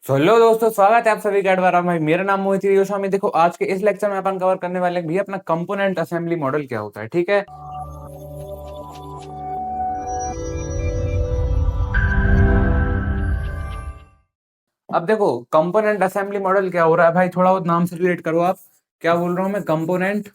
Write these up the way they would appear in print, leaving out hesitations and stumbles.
Hello दोस्तों, स्वागत है आप सभी का दोबारा। भाई मेरा नाम मोहित गोस्वामी। देखो, आज के इस लेक्चर में अपन कवर करने वाले हैं भैया अपना कंपोनेंट असेंबली मॉडल क्या होता है। ठीक है, अब देखो कंपोनेंट असेंबली मॉडल क्या हो रहा है भाई, थोड़ा बहुत नाम से रिलेट करो आप। क्या बोल रहा हूँ मैं? Component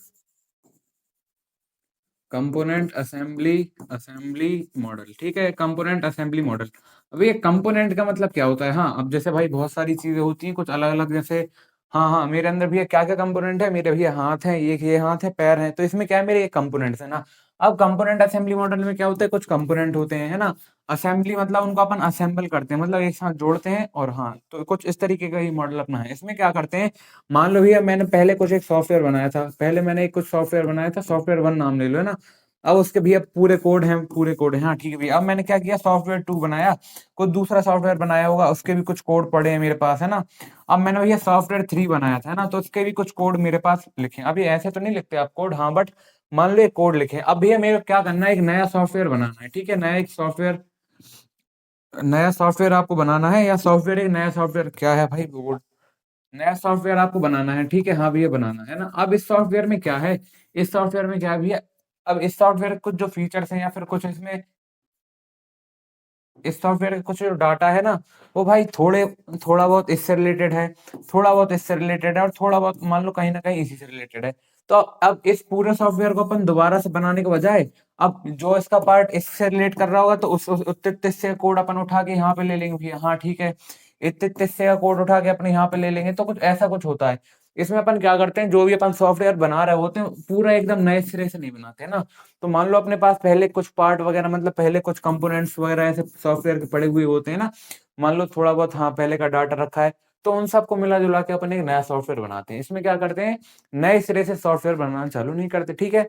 component assembly assembly model. ठीक है, कंपोनेंट असेंबली मॉडल। अब ये कंपोनेंट का मतलब क्या होता है? हाँ, अब जैसे भाई बहुत सारी चीजें होती हैं कुछ अलग अलग, जैसे हाँ हाँ मेरे अंदर भैया क्या क्या कंपोनेंट है, मेरे भैया हाथ है, ये हाथ है, पैर है, तो इसमें क्या है, मेरे ये कंपोनेंट्स है ना। अब कंपोनेंट असेंबली मॉडल में क्या होता है, कुछ कंपोनेंट होते हैं, है ना। असेंबली मतलब उनको अपन असेंबल करते हैं, मतलब एक साथ जोड़ते हैं। और हाँ, तो कुछ इस तरीके का ही मॉडल अपना है। इसमें क्या करते हैं, मान लो भैया मैंने पहले कुछ एक सॉफ्टवेयर बनाया था, पहले मैंने एक कुछ सॉफ्टवेयर बनाया था, सॉफ्टवेयर वन नाम ले लो, है ना। अब उसके भैया पूरे कोड हैं, पूरे कोड हैं, हाँ ठीक है भैया। अब मैंने क्या किया, सॉफ्टवेयर टू बनाया, कुछ दूसरा सॉफ्टवेयर बनाया होगा, उसके भी कुछ कोड पड़े हैं मेरे पास, है ना। अब मैंने भैया सॉफ्टवेयर थ्री बनाया था, है ना, तो उसके भी कुछ कोड मेरे पास लिखे हैं। अभी ऐसे तो नहीं लिखते आप कोड, हाँ, बट मान लो एक कोड लिखे हैं। अब भैया मेरे को क्या करना है, एक नया सॉफ्टवेयर बनाना है। ठीक है, नया सॉफ्टवेयर आपको बनाना है, या सॉफ्टवेयर, एक नया सॉफ्टवेयर क्या है भाई, वो नया सॉफ्टवेयर आपको बनाना है। ठीक है, हाँ भैया बनाना है ना। अब इस सॉफ्टवेयर में क्या है, इस सॉफ्टवेयर में क्या है भैया, अब इस सॉफ्टवेयर के कुछ जो फीचर्स हैं या फिर कुछ इसमें इस सॉफ्टवेयर का कुछ जो डाटा है ना, वो भाई थोड़ा बहुत इससे रिलेटेड है, थोड़ा बहुत इससे रिलेटेड है, और थोड़ा बहुत मान लो कहीं ना कहीं इसी से रिलेटेड है। तो अब इस पूरे सॉफ्टवेयर को अपन दोबारा से बनाने के बजाय, अब जो इसका पार्ट इससे रिलेट कर रहा होगा, तो उस उतने हिस्से का कोड अपन उठा के यहाँ पे ले लेंगे भैया, हाँ ठीक है। इतने हिस्से का कोड उठा के अपने यहाँ पे ले लेंगे, तो कुछ ऐसा कुछ होता है। इसमें अपन क्या करते हैं, जो भी अपन सॉफ्टवेयर बना रहे होते हैं पूरा एकदम नए सिरे से नहीं बनाते, है ना। तो मान लो अपने पास पहले कुछ पार्ट वगैरह, मतलब पहले कुछ कंपोनेंट्स वगैरह ऐसे सॉफ्टवेयर के पड़े हुए होते हैं ना। मान लो थोड़ा बहुत, हाँ, पहले का डाटा रखा है, तो उन सबको मिला जुला के अपन एक नया सॉफ्टवेयर बनाते हैं। इसमें क्या करते हैं, नए सिरे से सॉफ्टवेयर बनाना चालू नहीं करते। ठीक है,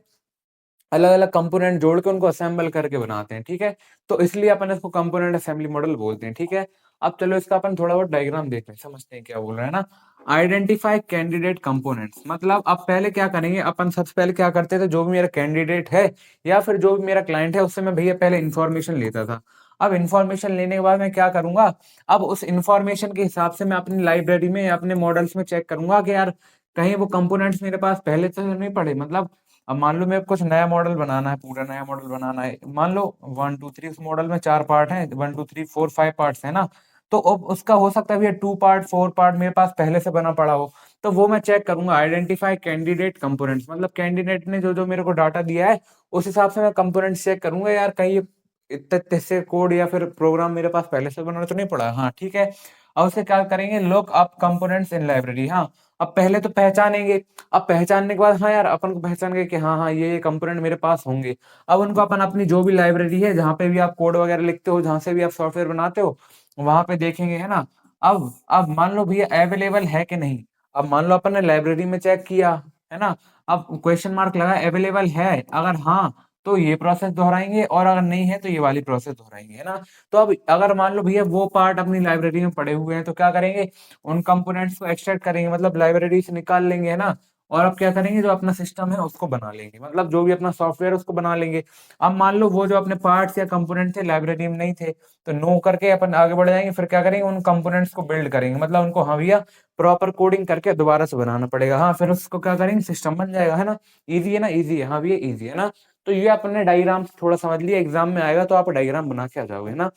अलग अलग कंपोनेंट जोड़ के उनको असेंबल करके बनाते हैं। ठीक है, तो इसलिए अपन इसको कंपोनेंट असेंबली मॉडल बोलते हैं। ठीक है, अब चलो इसका अपन थोड़ा बहुत डायग्राम देखते हैं, समझते हैं क्या बोल रहा है ना। आइडेंटिफाई कैंडिडेट कंपोनेंट्स, मतलब अब पहले क्या करेंगे, अपन सबसे पहले क्या करते थे, जो भी मेरा कैंडिडेट है या फिर जो भी मेरा क्लाइंट है, उससे मैं भैया पहले इन्फॉर्मेशन लेता था। अब इन्फॉर्मेशन लेने के बाद मैं क्या करूंगा, अब उस इन्फॉर्मेशन के हिसाब से मैं अपनी लाइब्रेरी में या अपने मॉडल्स में चेक करूंगा कि यार कहीं वो कंपोनेंट्स मेरे पास पहले से तो नहीं पड़े। मतलब अब मान लो मेरे को कुछ नया मॉडल बनाना है, पूरा नया मॉडल बनाना है, मान लो 1 2 3, उस मॉडल में 4 पार्ट हैं, 1 2 3 4 5 पार्ट्स है ना। तो अब उसका हो सकता है भैया 2 पार्ट 4 पार्ट मेरे पास पहले से बना पड़ा हो। तो वो मैं चेक करूंगा, आइडेंटिफाई कैंडिडेट कंपोनेंट्स, मतलब कैंडिडेट ने जो जो मेरे को डाटा दिया है, उस हिसाब से मैं कंपोनेंट्स चेक करूंगा, यार कहीं इतने इतने से कोड या फिर प्रोग्राम मेरे पास पहले से बना तो नहीं पड़ा। हाँ ठीक है, अब उसे क्या करेंगे, look up components in library. हाँ, अब पहले तो पहचानेंगे। अब पहचानने के बाद, हाँ यार, अपन को पहचान गए कि हाँ हाँ ये कंपोनेंट मेरे पास होंगे। अब उनको अपन अपनी जो भी लाइब्रेरी है, जहाँ पे भी आप कोड वगैरह लिखते हो, जहाँ से भी आप सॉफ्टवेयर बनाते हो, वहां पे देखेंगे, है ना। अब मान लो भैया अवेलेबल है कि नहीं। अब मान लो अपन ने लाइब्रेरी में चेक किया, है ना। अब क्वेश्चन मार्क लगा, अवेलेबल है, अगर हाँ तो ये प्रोसेस दोहराएंगे, और अगर नहीं है तो ये वाली प्रोसेस दोहराएंगे, है ना। तो अब अगर मान लो भैया वो पार्ट अपनी लाइब्रेरी में पड़े हुए हैं, तो क्या करेंगे, उन कंपोनेंट्स को एक्सट्रैक्ट करेंगे, मतलब लाइब्रेरी से निकाल लेंगे, है ना। और अब क्या करेंगे, जो अपना सिस्टम है उसको बना लेंगे, मतलब जो भी अपना सॉफ्टवेयर है उसको बना लेंगे। अब मान लो वो जो अपने पार्ट्स या कंपोनेंट थे लाइब्रेरी में नहीं थे, तो नो करके अपन आगे बढ़ जाएंगे। फिर क्या करेंगे, उन कंपोनेंट्स को बिल्ड करेंगे, मतलब उनको, हाँ भैया, प्रॉपर कोडिंग करके दोबारा से बनाना पड़ेगा। हाँ, फिर उसको क्या करेंगे, सिस्टम बन जाएगा, है ना। इजी है ना, इजी है, हाँ भैया इजी है ना। तो ये अपने डायग्राम से थोड़ा समझ लिया, एग्जाम में आएगा तो आप डायग्राम बना के आ जाओगे, है ना।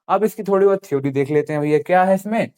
अब इसकी थोड़ी बहुत थ्योरी देख लेते हैं भैया, क्या है इसमें।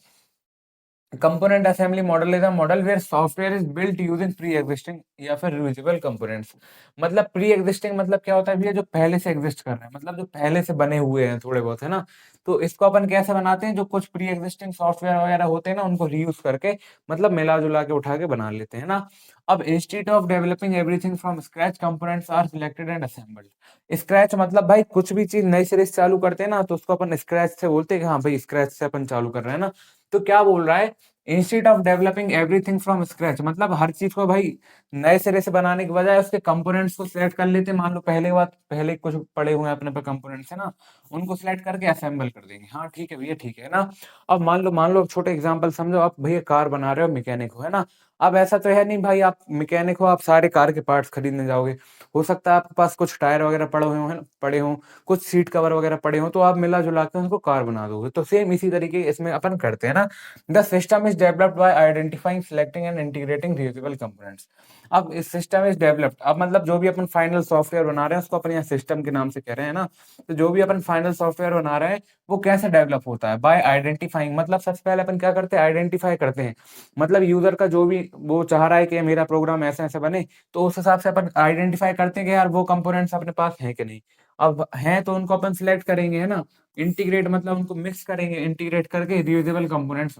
Component assembly model is a model where software is built using pre-existing या फिर reusable components। मतलब pre-existing मतलब क्या होता है भैया, जो पहले से एग्जिस्ट कर रहे हैं, मतलब जो पहले से बने हुए हैं थोड़े बहुत, है ना। तो इसको अपन कैसे बनाते हैं, जो कुछ pre-existing सॉफ्टवेयर वगैरह होते हैं ना, उनको रीयूज करके, मतलब मिला जुला के उठा के बना लेते हैं ना। अब institute of developing everything from scratch, components are selected and assembled. Scratch मतलब भाई कुछ भी चीज नई सिरे से चालू करते हैं ना, तो उसको अपन स्क्रैच से बोलते हैं कि हाँ भाई स्क्रैच से अपन चालू कर रहे हैं ना। तो क्या बोल रहा है, instead of developing everything from scratch, मतलब हर चीज को भाई नए सिरे से बनाने के बजाय उसके कंपोनेंट्स को सिलेक्ट कर लेते हैं। मान लो पहले कुछ पड़े हुए हैं अपने पे कंपोनेंट्स है ना, उनको सिलेक्ट करके असेंबल कर देंगे। हाँ ठीक है भैया ठीक है ना। अब मान लो छोटे एग्जांपल समझो, आप भैया कार बना रहे हो, मैकेनिक हो है ना। अब ऐसा तो है नहीं भाई आप मैकेनिक हो आप सारे कार के पार्ट्स खरीदने जाओगे। हो सकता है आपके पास कुछ टायर वगैरह पड़े हों, कुछ सीट कवर वगैरह पड़े हों, तो आप मिला जुला के उनको कार बना दोगे। तो सेम इसी तरीके इसमें अपन करते हैं ना। The system is developed by identifying, selecting and integrating reusable components. अब इस सिस्टम इज डेवलप्ड, अब मतलब जो भी अपन फाइनल सॉफ्टवेयर बना रहे हैं उसको अपन यहाँ सिस्टम के नाम से कह रहे हैं ना। तो जो भी अपन फाइनल सॉफ्टवेयर बना रहे हैं वो कैसे डेवलप होता है, बाय आइडेंटिफाइंग, मतलब सबसे पहले अपन क्या करते हैं, आइडेंटिफाई करते हैं। मतलब यूजर का जो भी वो चाह रहा है कि मेरा प्रोग्राम ऐसे ऐसे बने, तो उस हिसाब से अपन आइडेंटिफाई करते हैं कि यार वो कंपोनेंट्स अपने पास हैं कि नहीं। अब हैं तो उनको अपन सिलेक्ट करेंगे है ना। इंटीग्रेट मतलब उनको मिक्स करेंगे, इंटीग्रेट करके रियूजेबल कंपोनेंट्स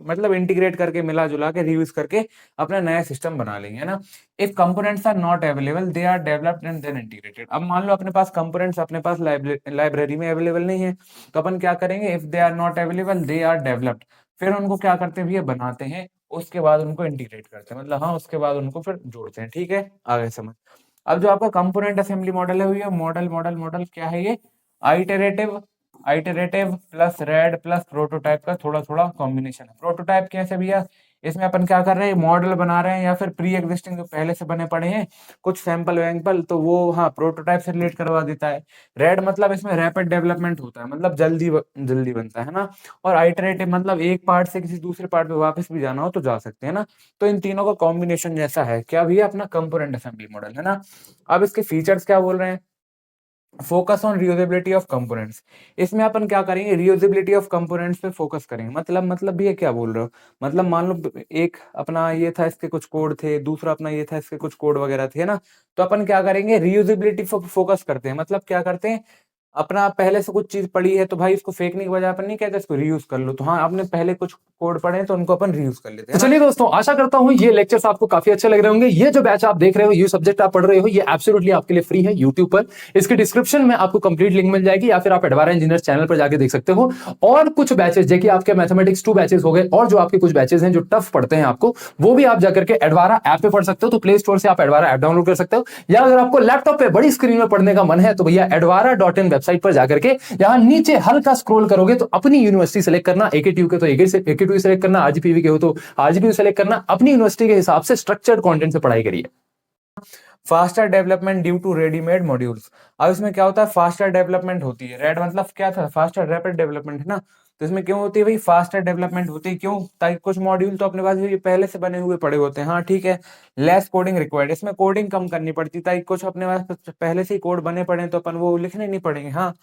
मतलब इंटीग्रेट करके मिला जुला के रियूज करके अपना नया सिस्टम बना लेंगे है ना। If components are not available they are developed and then integrated. अब मान लो अपने पास कंपोनेंट्स अपने पास लाइब्रेरी में अवेलेबल नहीं है, तो अपन क्या करेंगे, if they are not available they are developed, फिर उनको क्या करते हैं भैया, बनाते हैं, उसके बाद उनको इंटीग्रेट करते हैं, मतलब हाँ उसके बाद उनको फिर जोड़ते हैं। ठीक है, आगे समझ। अब जो आपका कंपोनेंट असेंबली मॉडल है भैया, मॉडल क्या है ये, iterative iterative plus red plus prototype का थोड़ा थोड़ा कॉम्बिनेशन है। प्रोटोटाइप कैसे भैया, इसमें अपन क्या कर रहे हैं, मॉडल बना रहे हैं या फिर प्री एग्जिस्टिंग जो पहले से बने पड़े हैं कुछ सैंपल वैंपल, तो वो हाँ प्रोटोटाइप से रिलेट करवा देता है। रेड मतलब इसमें रैपिड डेवलपमेंट होता है, मतलब जल्दी बनता है ना। और आइटरेटिव मतलब एक पार्ट से किसी दूसरे पार्ट पे वापस भी जाना हो तो जा सकते हैं ना। तो इन तीनों का कॉम्बिनेशन जैसा है क्या भैया अपना कंपोनेंट असेंबली मॉडल है ना। अब इसके फीचर्स क्या बोल रहे हैं, focus on reusability of components. इसमें अपन क्या करेंगे, रियूजेबिलिटी ऑफ कंपोनेंट्स पे फोकस करेंगे। मतलब भी ये क्या बोल रहे हो, मतलब मान लो एक अपना ये था इसके कुछ कोड थे, दूसरा अपना ये था इसके कुछ कोड वगैरह थे ना। तो अपन क्या करेंगे, रियूजेबिलिटी पर फोकस करते हैं। मतलब क्या करते हैं, अपना पहले से कुछ चीज पड़ी है तो भाई इसको फेंकने के बजाय अपन नहीं कहते इसको रीयूज कर लो, तो हाँ आपने पहले कुछ कोड पढ़े हैं तो उनको अपन रीयूज कर लेते तो हैं ना। चलिए दोस्तों, आशा करता हूं ये लेक्चर्स आपको काफी अच्छे लग रहे होंगे। ये जो बैच आप देख रहे हो, ये सब्जेक्ट आप पढ़ रहे हो, ये एब्सोल्युटली आपके लिए फ्री है यूट्यूब पर। इसके डिस्क्रिप्शन में आपको कंप्लीट लिंक मिल जाएगी, या फिर आप एडवारा इंजीनियर चैनल पर जाके देख सकते हो। और कुछ बैचेस जैसे आपके मैथमेटिक्स 2 बैचेस हो गए, और जो आपके कुछ बैचेस हैं जो टफ पढ़ते हैं आपको, वो भी आप जाकर के एडवारा ऐप पे पढ़ सकते हो। तो प्ले स्टोर से आप एडवारा ऐप डाउनलोड कर सकते हो, या अगर आपको लैपटॉप पे बड़ी स्क्रीन में पढ़ने का मन है तो भैया advara.in वेबसाइट पर जाकर के यहां नीचे हल्का स्क्रॉल करोगे तो अपनी यूनिवर्सिटी सेलेक्ट करना, एकेटीयू के तो एकेटीयू सेलेक्ट करना, आरजीपीवी के हो तो आरजीपीवी सेलेक्ट करना, अपनी यूनिवर्सिटी के हिसाब से स्ट्रक्चर्ड कंटेंट से पढ़ाई करिए। Faster development due to readymade modules. अब इसमें क्या होता है, फास्टर डेवलपमेंट होती है। रेड मतलब क्या था, फास्टर रैपिड डेवलपमेंट है ना। तो इसमें क्यों होती है भाई फास्टर डेवलपमेंट होती है, क्यों, ताकि कुछ मॉड्यूल तो अपने पास ये पहले से बने हुए पड़े होते हैं। हाँ ठीक है, लेस कोडिंग रिक्वायर्ड, इसमें कोडिंग कम करनी पड़ती है, ताकि कुछ अपने पास पहले से ही कोड बने पड़े हैं तो अपन वो लिखने नहीं पड़ेंगे। हाँ,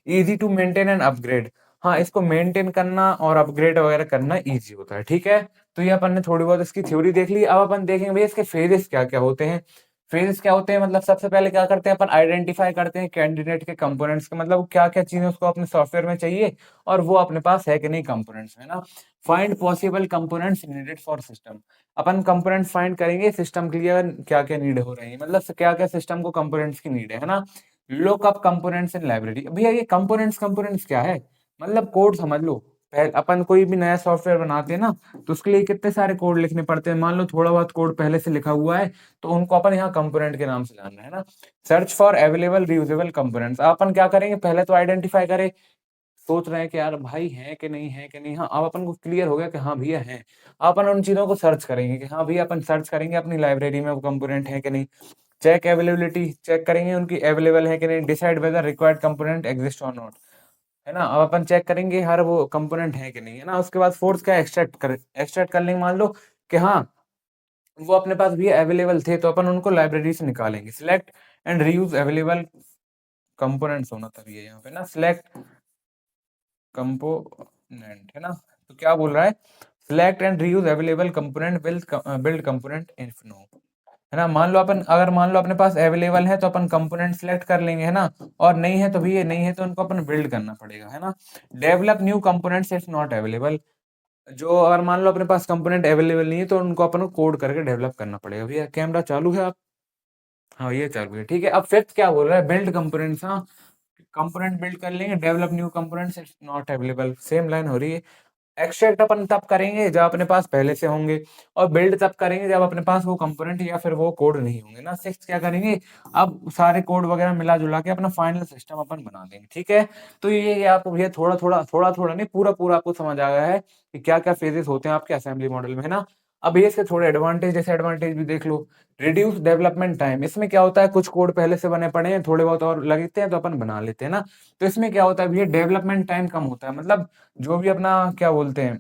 easy to maintain and upgrade, हाँ इसको मेंटेन करना और अपग्रेड वगैरह करना इजी होता है। ठीक है, तो ये अपन ने थोड़ी बहुत इसकी थ्योरी देख ली। अब अपन देखेंगे भाई इसके फेजेस क्या क्या होते हैं। फेजेस क्या होते हैं, मतलब सबसे पहले क्या करते हैं अपन, आइडेंटिफाई करते हैं कैंडिडेट के कंपोनेंट्स के, मतलब क्या क्या चीजें उसको अपने सॉफ्टवेयर में चाहिए और वो अपने पास है कि नहीं कंपोनेंट्स में ना। Find possible components needed for system, upon components find करेंगे सिस्टम के लिए क्या क्या नीड हो रही है, मतलब क्या क्या सिस्टम को कंपोनेंट्स की नीड है ना। Look up components in library, भैया ये कंपोनेंट्स कंपोनेंट्स क्या है, मतलब कोड समझ लो। अपन कोई भी नया सॉफ्टवेयर बनाते हैं ना, तो उसके लिए कितने सारे कोड लिखने पड़ते हैं। मान लो थोड़ा बहुत कोड पहले से लिखा हुआ है, तो उनको अपन यहाँ कंपोनेंट के नाम से जानना है ना। Search for available reusable components, अपन क्या करेंगे, पहले तो आइडेंटिफाई करें, सोच रहे हैं कि यार भाई है कि नहीं है कि नहीं। हाँ, अब अपन को क्लियर हो गया कि हाँ भैया है। अपन उन चीजों को सर्च करेंगे कि हाँ भैया, अपन सर्च करेंगे अपनी लाइब्रेरी में वो कंपोनेंट है कि नहीं। चेक अवेलेबिलिटी, चेक करेंगे उनकी अवेलेबल है कि नहीं। Decide whether required component exist और नॉट, है ना। अब अपन चेक करेंगे हर वो कंपोनेंट है कि नहीं, है ना। उसके बाद फोर्स क्या, एक्सट्रैक्ट कर लेंगे। मान लो कि हाँ वो अपने पास भी अवेलेबल थे, तो अपन उनको लाइब्रेरी से निकालेंगे। Select and reuse available components होना तभी है यहाँ पे ना, सिलेक्ट कंपोनेंट है ना। तो क्या बोल रहा है, select and reuse available component, build component if no, है ना। मान लो अपन, अगर मान लो अपने पास अवेलेबल है तो अपन कंपोनेंट सिलेक्ट कर लेंगे, है ना। और नहीं है तो भी ये नहीं है तो उनको अपन बिल्ड करना पड़ेगा, है ना। Develop new components if not available, जो अगर मान लो अपने पास कंपोनेंट अवेलेबल नहीं है तो उनको अपन को कोड करके डेवलप करना पड़ेगा। भैया कैमरा चालू है आप, हाँ ये चालू है, ठीक है। अब फिफ्थ क्या बोल रहा है, बिल्ड कंपोनेंट्स। हाँ, कंपोनेंट बिल्ड कर लेंगे, develop new components if not available, same line हो रही है। एक्सट्रैक्ट अपन तब करेंगे जब अपने पास पहले से होंगे, और बिल्ड तब करेंगे जब अपने पास वो कंपोनेंट या फिर वो कोड नहीं होंगे ना। सिक्स्थ क्या करेंगे, अब सारे कोड वगैरह मिला जुला के अपना फाइनल सिस्टम अपन बना देंगे, ठीक है। तो ये आपको ये थोड़ा थोड़ा नहीं, पूरा पूरा आपको समझ आ गया है कि क्या क्या फेजेस होते हैं आपके असेंबली मॉडल में, है ना। अब ये इसके थोड़े एडवांटेज डिसएडवांटेज भी देख लो। रिड्यूस डेवलपमेंट टाइम, इसमें क्या होता है, कुछ कोड पहले से बने पड़े हैं, थोड़े बहुत और लगते हैं तो अपन बना लेते हैं ना। तो इसमें क्या होता है भैया, डेवलपमेंट टाइम कम होता है, मतलब जो भी अपना क्या बोलते हैं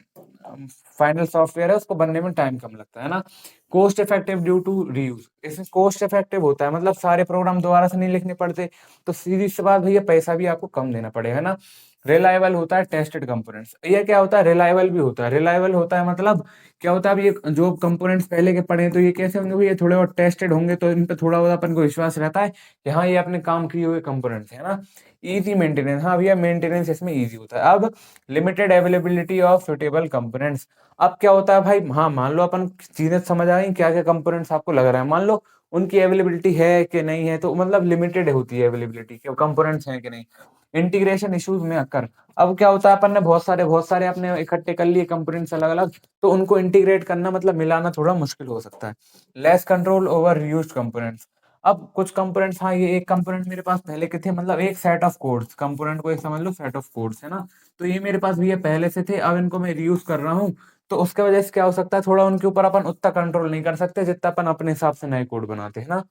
फाइनल सॉफ्टवेयर है उसको बनने में टाइम कम लगता है ना। Cost effective due to reuse, इसमें कॉस्ट इफेक्टिव होता है, मतलब सारे प्रोग्राम दोबारा से नहीं लिखने पड़ते। तो सीधी सी बात भैया, पैसा भी आपको कम देना पड़ेगा ना। रिलायबल होता है टेस्टेड कंपोनेंट्स, ये क्या होता है, रिलायबल भी होता है। रिलायबल होता है मतलब क्या होता है, अब ये जो कंपोनेंट्स पहले के पड़े हैं तो ये कैसे होंगे भैया, थोड़े और टेस्टेड होंगे, तो इन पे थोड़ा बहुत अपन को विश्वास रहता है कि हाँ ये अपने काम किए हुए कंपोनेंट्स है ना। इजी मेंटेनेंस, हाँ भैया मेंटेनेंस इसमें इजी होता है। अब limited availability of suitable components, अब क्या होता है भाई, हाँ मान लो अपन चीजें समझ आ गई क्या क्या कंपोनेंट्स आपको लग रहा है, मान लो उनकी अवेलेबिलिटी है कि नहीं है, तो मतलब लिमिटेड होती है अवेलेबिलिटी, कि कंपोनेंट्स हैं कि नहीं। इंटीग्रेशन इश्यूज में अक्कर, अब क्या होता है, अपन ने बहुत सारे अपने इकट्ठे कर लिए कंपोनेंट्स अलग अलग, तो उनको इंटीग्रेट करना मतलब मिलाना थोड़ा मुश्किल हो सकता है। Less control over used components, अब कुछ कंपोनेंट्स, हाँ ये एक कंपोनेंट मेरे पास पहले के थे, मतलब एक सेट ऑफ कोड्स, कंपोनेंट को एक समझ लो सेट ऑफ कोड्स है ना। तो ये मेरे पास भी ये पहले से थे, अब इनको मैं रीयूज कर रहा हूँ। तो उसके वजह से क्या हो सकता है, थोड़ा उनके ऊपर अपन उतना कंट्रोल नहीं कर सकते जितना अपन अपने हिसाब से नए कोड बनाते हैं ना।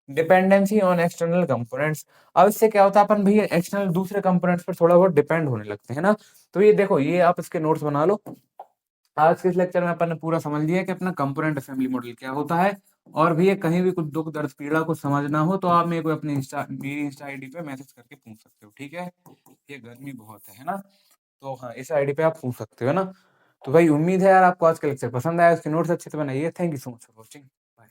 डिपेंडेंसी ऑन एक्सटर्नल कंपोनेंट्स, अब इससे क्या होता है, अपन भैया एक्सटर्नल दूसरे कंपोनेंट्स पर थोड़ा बहुत डिपेंड होने लगते हैं ना। तो ये देखो, ये आप इसके नोट्स बना लो। आज के इस लेक्चर में अपन ने पूरा समझ लिया कि अपना कंपोनेंट असेंबली मॉडल क्या होता है। और भी ये कहीं भी कुछ दुख दर्द पीड़ा कुछ समझना हो तो आप मेरे को अपने मेरी इंस्टा आईडी पे मैसेज करके पूछ सकते हो, ठीक है। ये गर्मी बहुत है ना। तो हाँ, इस आईडी पे आप पूछ सकते हो ना। तो भाई उम्मीद है यार आपको आज का लेक्चर पसंद आया, उसके नोट्स अच्छे से बनाइए। Thank you so much for watching.